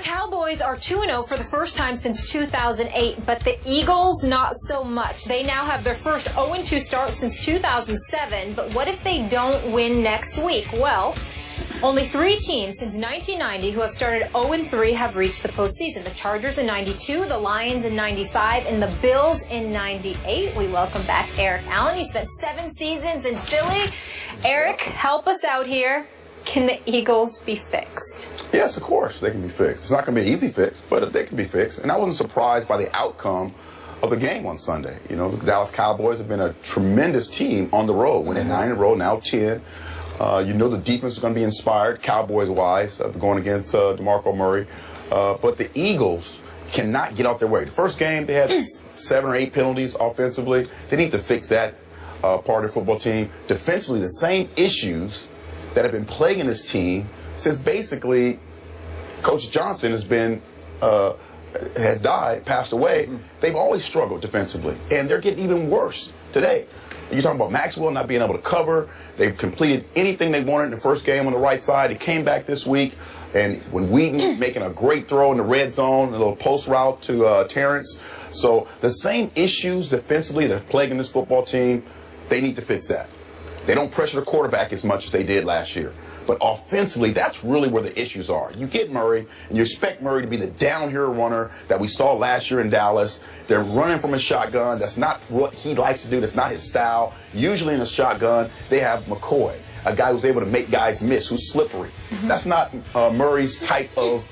Cowboys are 2-0 for the first time since 2008, but the Eagles, not so much. They now have their first 0-2 start since 2007, but what if they don't win next week? Well, only 3 teams since 1990 who have started 0-3 have reached the postseason. The Chargers in 92, the Lions in 95, and the Bills in 98. We welcome back Eric Allen. You spent 7 seasons in Philly. Eric, help us out here. Can the Eagles be fixed? Yes, of course they can be fixed. It's not going to be an easy fix, but they can be fixed. And I wasn't surprised by the outcome of the game on Sunday. You know, the Dallas Cowboys have been a tremendous team on the road, winning 9 in a row, now 10. You know the defense is going to be inspired, Cowboys-wise, going against DeMarco Murray. But the Eagles cannot get out their way. The first game, they had 7 or 8 penalties offensively. They need to fix that part of the football team. Defensively, the same issues that have been plaguing this team since basically Coach Johnson has passed away. They've always struggled defensively, and they're getting even worse today. You're talking about Maxwell not being able to cover. They've completed anything they wanted in the first game on the right side. He came back this week, and when Wheaton making a great throw in the red zone, a little post route to Terrence. So the same issues defensively that are plaguing this football team, they need to fix that. They don't pressure the quarterback as much as they did last year. But offensively, that's really where the issues are. You get Murray, and you expect Murray to be the down here runner that we saw last year in Dallas. They're running from a shotgun. That's not what he likes to do. That's not his style. Usually in a shotgun, they have McCoy, a guy who's able to make guys miss, who's slippery. That's not Murray's type of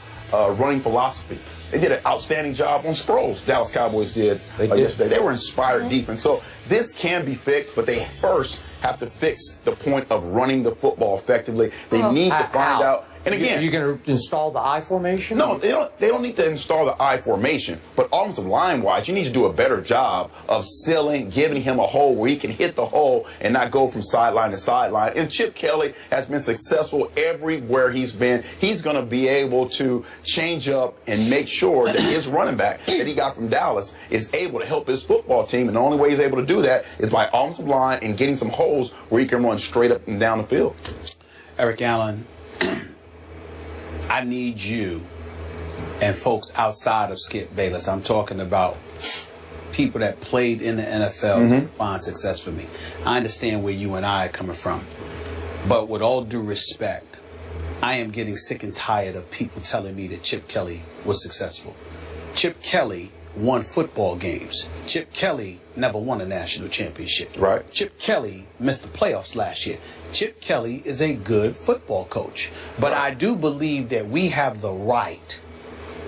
running philosophy. They did an outstanding job on Sproles. Dallas Cowboys did yesterday. They were inspired defense. So this can be fixed, but they first have to fix the point of running the football effectively. They need to find out. And again, you're going to install the I formation? No, they don't need to install the I formation. But offensive line-wise, you need to do a better job of sealing, giving him a hole where he can hit the hole and not go from sideline to sideline. And Chip Kelly has been successful everywhere he's been. He's going to be able to change up and make sure that his running back that he got from Dallas is able to help his football team. And the only way he's able to do that is by offensive line and getting some holes where he can run straight up and down the field. Eric Allen, I need you and folks outside of Skip Bayless. I'm talking about people that played in the NFL to find success for me. I understand where you and I are coming from. But with all due respect, I am getting sick and tired of people telling me that Chip Kelly was successful. Chip Kelly won football games. Chip Kelly never won a national championship. Right. Chip Kelly missed the playoffs last year. Chip Kelly is a good football coach. But I do believe that we have the right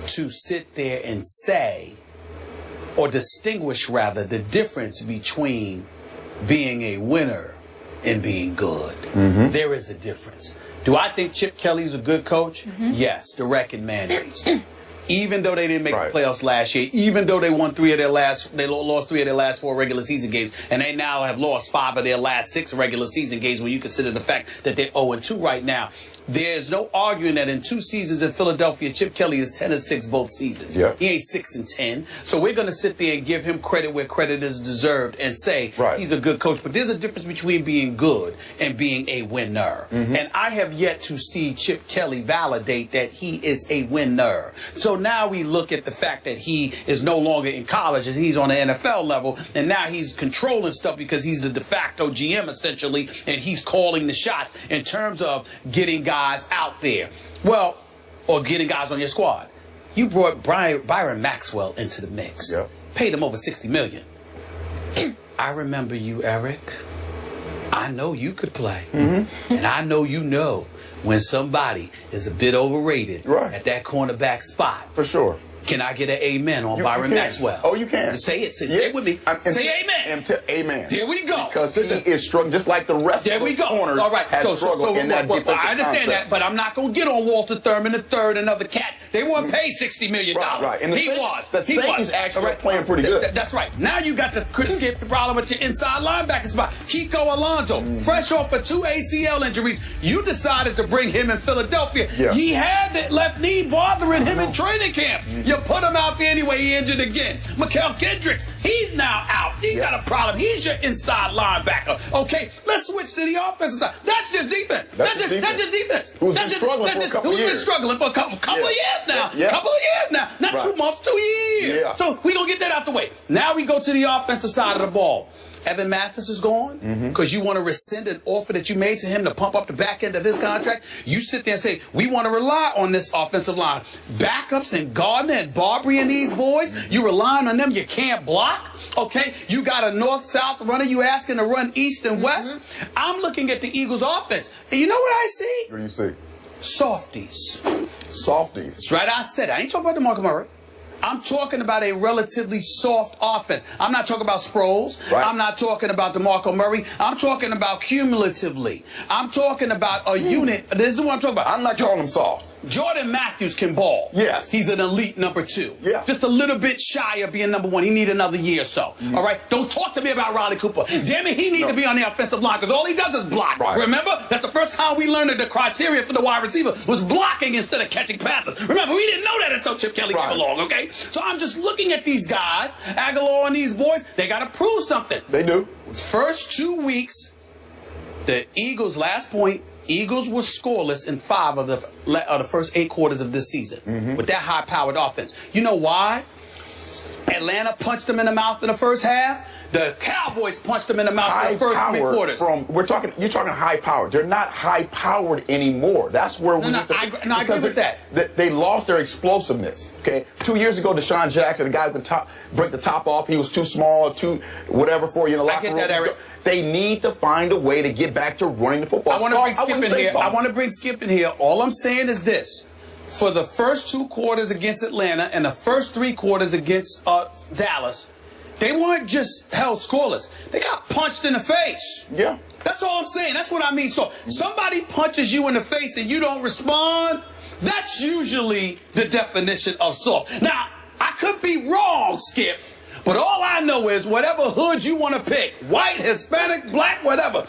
to sit there and say, or distinguish rather, the difference between being a winner and being good. There is a difference. Do I think Chip Kelly is a good coach? Yes, the record mandates. Even though they didn't make the playoffs last year, even though they lost 3 of their last 4 regular season games, and they now have lost 5 of their last 6 regular season games when you consider the fact that they're 0-2 right now. There's no arguing that in 2 seasons in Philadelphia, Chip Kelly is 10-6 both seasons. He ain't 6-10. So we're going to sit there and give him credit where credit is deserved and say he's a good coach. But there's a difference between being good and being a winner. And I have yet to see Chip Kelly validate that he is a winner. So now we look at the fact that he is no longer in college and he's on the NFL level, and now he's controlling stuff because he's the de facto GM essentially, and he's calling the shots in terms of getting guys out there. Well, or getting guys on your squad. You brought Byron Maxwell into the mix. Paid him over $60 million. I remember you, Eric. I know you could play. And I know you know when somebody is a bit overrated at that cornerback spot. For sure. Can I get an amen on Byron Maxwell? Oh, you can. Say it. Say it with me. Say amen. Amen. There we go. Because he is struggling just like the rest of the corners. All right. So in that defensive I understand concept. that, but I'm not going to get on Walter Thurman III and other cats. They weren't paid $60 million. Right. And he was. The Saints actually playing pretty good. That's right. Now you got to skip the problem with your inside linebacker spot. Kiko Alonso, fresh off of 2 ACL injuries, you decided to bring him in Philadelphia. He had that left knee bothering him in training camp. You put him out there anyway. He injured again. Mikael Kendricks, he's now out. He's got a problem. He's your inside linebacker. Okay, let's switch to the offensive side. That's just defense. That's just defense. Who's been struggling for a couple years. Who's been struggling for a couple of years now. Yeah. Couple of years now. Not 2 months, 2 years. Yeah. So we're going to get that out the way. Now we go to the offensive side of the ball. Evan Mathis is gone because you want to rescind an offer that you made to him to pump up the back end of his contract. You sit there and say, we want to rely on this offensive line. Backups and Gardner and Barbary and these boys, you relying on them. You can't block. Okay, you got a north-south runner. You asking to run east and west. I'm looking at the Eagles' offense, and you know what I see? What do you see? Softies. Softies. That's right. I said it. I ain't talking about DeMarco Murray. I'm talking about a relatively soft offense. I'm not talking about Sproles. Right. I'm not talking about DeMarco Murray. I'm talking about cumulatively. I'm talking about a unit. This is what I'm talking about. I'm not calling them soft. Jordan Matthews can ball. Yes. He's an elite number 2. Yeah. Just a little bit shy of being number 1. He need another year or so. All right? Don't talk to me about Riley Cooper. Damn it, he need to be on the offensive line because all he does is block. Right. Remember? That's the first time we learned that the criteria for the wide receiver was blocking instead of catching passes. Remember, we didn't know that until Chip Kelly came along, okay? So I'm just looking at these guys, Aguilar and these boys, they got to prove something. They do. First 2 weeks, the Eagles, last point, Eagles were scoreless in 5 of the first 8 quarters of this season with that high-powered offense. You know why? Atlanta punched them in the mouth in the first half. The Cowboys punched them in the mouth in the first 3 quarters. You're talking high powered. They're not high powered anymore. That's where we need to. I agree with that. They lost their explosiveness. Okay, 2 years ago, Deshaun Jackson, the guy who can break the top off, he was too small, too whatever for you in the locker room. I get that, Eric. They need to find a way to get back to running the football. I want to bring Skip in here. I want to bring Skip in here. All I'm saying is this. For the first 2 quarters against Atlanta and the first 3 quarters against Dallas, they weren't just held scoreless. They got punched in the face. Yeah. That's all I'm saying. That's what I mean. So somebody punches you in the face and you don't respond, that's usually the definition of soft. Now, I could be wrong, Skip, but all I know is whatever hood you want to pick, white, Hispanic, black, whatever,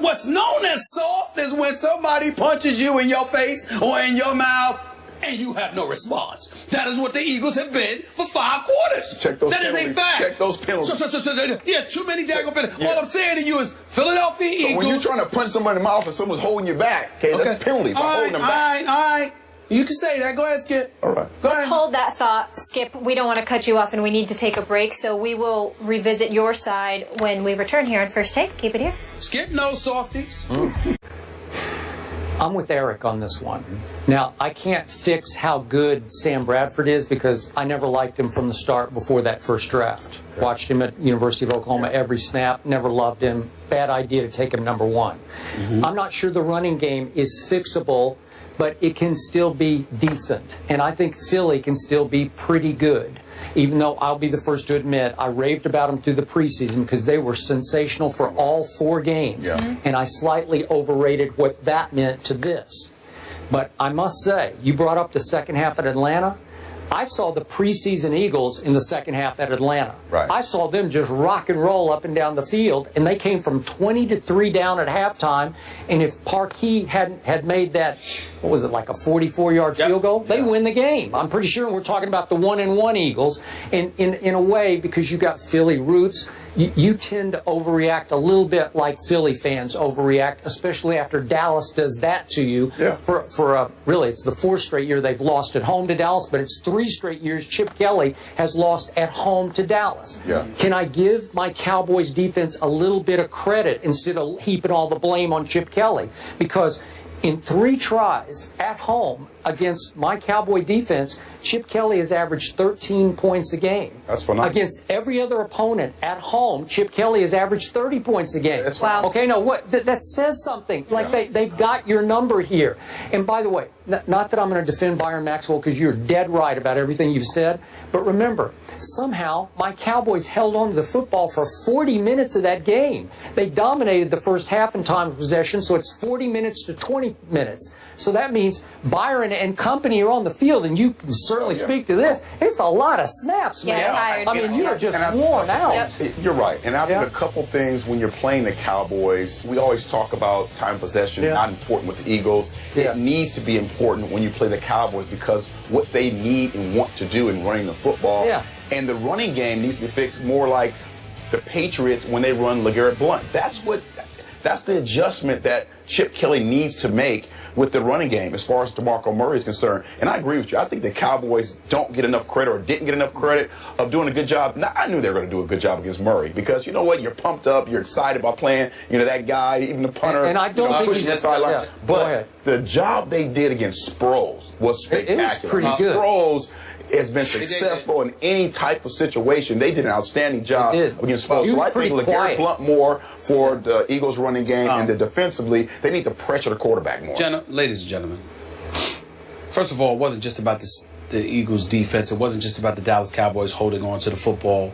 what's known as soft is when somebody punches you in your face or in your mouth and you have no response. That is what the Eagles have been for 5 quarters. Check those penalties. That is a fact. Check those penalties. So, yeah, too many daggone penalties. Yeah. All I'm saying to you is Philadelphia Eagles. When you're trying to punch somebody in the mouth and someone's holding you back, okay, that's penalties. Holding them back. All right. You can say that. Go ahead, Skip. All right. Go ahead. Let's hold that thought, Skip. We don't want to cut you off, and we need to take a break, so we will revisit your side when we return here on First Take. Keep it here. Skip knows softies. I'm with Eric on this one. Now, I can't fix how good Sam Bradford is because I never liked him from the start before that first draft. Watched him at University of Oklahoma every snap, never loved him. Bad idea to take him number 1. I'm not sure the running game is fixable, but it can still be decent. And I think Philly can still be pretty good. Even though I'll be the first to admit I raved about them through the preseason because they were sensational for all 4 games. Yeah. And I slightly overrated what that meant to this. But I must say, you brought up the second half at Atlanta. I saw the preseason Eagles in the second half at Atlanta. Right. I saw them just rock and roll up and down the field, and they came from 20-3 down at halftime. And if Parkey had made that, what was it, like a 44-yard field goal, they win the game. I'm pretty sure we're talking about the 1-1 Eagles. And in a way, because you got Philly roots, you tend to overreact a little bit like Philly fans overreact, especially after Dallas does that to you. Yeah. Really, it's the 4th straight year they've lost at home to Dallas, but it's 3 straight years Chip Kelly has lost at home to Dallas. Yeah. Can I give my Cowboys defense a little bit of credit instead of heaping all the blame on Chip Kelly? Because in 3 tries at home against my Cowboy defense, Chip Kelly has averaged 13 points a game. That's phenomenal. Against every other opponent at home, Chip Kelly has averaged 30 points a game. That's wow. Okay, no, what that says something. Like they've got your number here. And by the way, not that I'm going to defend Byron Maxwell because you're dead right about everything you've said, but remember, somehow my Cowboys held on to the football for 40 minutes of that game. They dominated the first half in time of possession, so it's 40 minutes to 20 minutes. So that means Byron and company are on the field, and you can certainly speak to this. It's a lot of snaps, man. Yeah, tired. I mean, you're just worn out. Yep. You're right. And I think a couple things when you're playing the Cowboys, we always talk about time possession, not important with the Eagles. It needs to be important. important when you play the Cowboys because what they need and want to do in running the football. Yeah. And the running game needs to be fixed more like the Patriots when they run LeGarrette Blount. That's the adjustment that Chip Kelly needs to make with the running game as far as DeMarco Murray is concerned. And I agree with you. I think the Cowboys don't get enough credit or didn't get enough credit of doing a good job. Now, I knew they were going to do a good job against Murray because you know what? You're pumped up. You're excited about playing. You know, that guy, even the punter. And I don't think pushing the sideline. Yeah, but the job they did against Sproles was spectacular. It was pretty good. Sproles has been successful in any type of situation. They did an outstanding job against Sproles. So I think LeGarrette Blount more for the Eagles running game and the defensively, they need to pressure the quarterback more. Ladies and gentlemen, first of all, it wasn't just about the Eagles defense. It wasn't just about the Dallas Cowboys holding on to the football.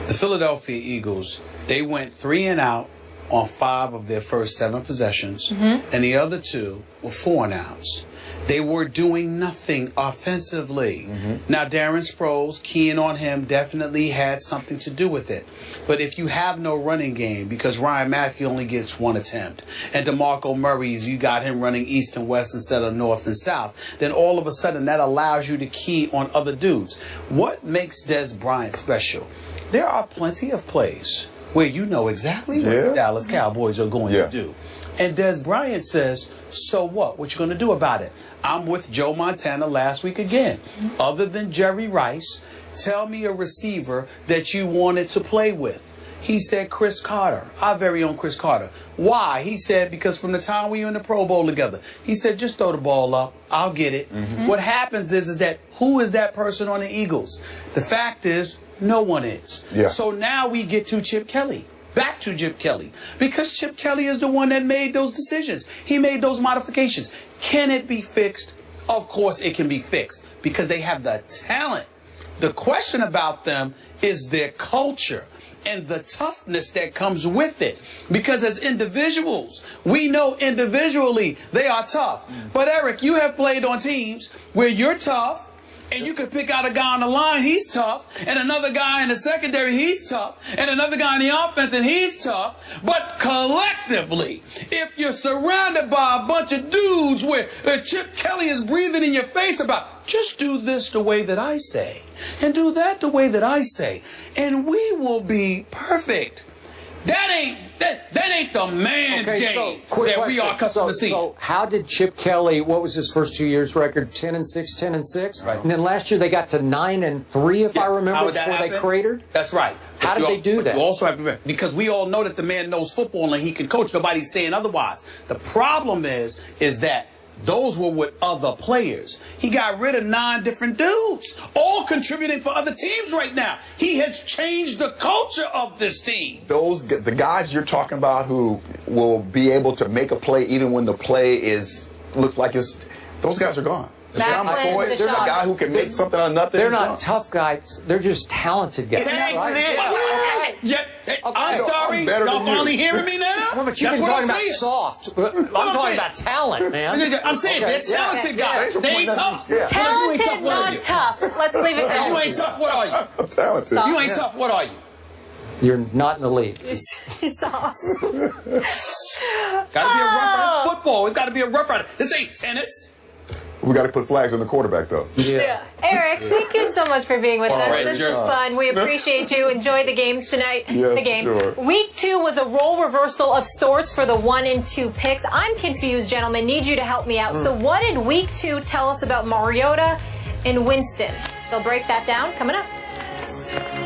The Philadelphia Eagles, they went 3 and out on 5 of their first 7 possessions, and the other 2 were 4 and outs. They were doing nothing offensively. Now, Darren Sproles, keying on him, definitely had something to do with it. But if you have no running game, because Ryan Matthew only gets 1 attempt, and DeMarco Murray's, you got him running east and west instead of north and south, then all of a sudden that allows you to key on other dudes. What makes Des Bryant special? There are plenty of plays where you know exactly what the Dallas Cowboys are going to do. And Des Bryant says, so what? What you going to do about it? I'm with Joe Montana last week again. Other than Jerry Rice, tell me a receiver that you wanted to play with. He said Chris Carter, our very own Chris Carter. Why? He said because from the time we were in the Pro Bowl together, he said just throw the ball up. I'll get it. What happens is that who is that person on the Eagles? The fact is no one is. So now we get to Chip Kelly. Back to Chip Kelly. Because Chip Kelly is the one that made those decisions. He made those modifications. Can it be fixed? Of course it can be fixed because they have the talent. The question about them is their culture and the toughness that comes with it. Because as individuals, we know individually they are tough. But Eric, you have played on teams where you're tough, and you could pick out a guy on the line, he's tough, and another guy in the secondary, he's tough, and another guy in the offense, and he's tough. But collectively, if you're surrounded by a bunch of dudes where Chip Kelly is breathing in your face about, just do this the way that I say, and do that the way that I say, and we will be perfect. That ain't the man's game that we are accustomed to see. So how did Chip Kelly, what was his first 2 years record? 10-6, 10-6? Right. And then last year they got to 9-3, if I remember, before they cratered? That's right. How did they do that? You also have to remember, because we all know that the man knows football and he can coach. Nobody's saying otherwise. The problem is that those were with other players. He got rid of 9 different dudes, all contributing for other teams right now. He has changed the culture of this team. The guys you're talking about who will be able to make a play even when the play looks like those guys are gone. John McCoy, they're a guy who can make something out of nothing. They're not tough guys. They're just talented guys. I'm sorry. Y'all finally hearing me now? No, but you've been talking about soft. I'm talking about talent, man. I'm saying they're talented guys. They ain't tough. Talented, not tough. Let's leave it there. You ain't tough. What are you? I'm talented. You ain't tough. What are you? You're not in the league. You're soft. Got to be a rough rider. It's football. It's got to be a rough rider. This ain't tennis. We got to put flags on the quarterback, though. Yeah. Eric, thank you so much for being with us. Right, this was fun. We appreciate you. Enjoy the games tonight. Yes, the game. Sure. Week 2 was a role reversal of sorts for the 1 and 2 picks. I'm confused, gentlemen. Need you to help me out. So what did Week 2 tell us about Mariota and Winston? They'll break that down coming up.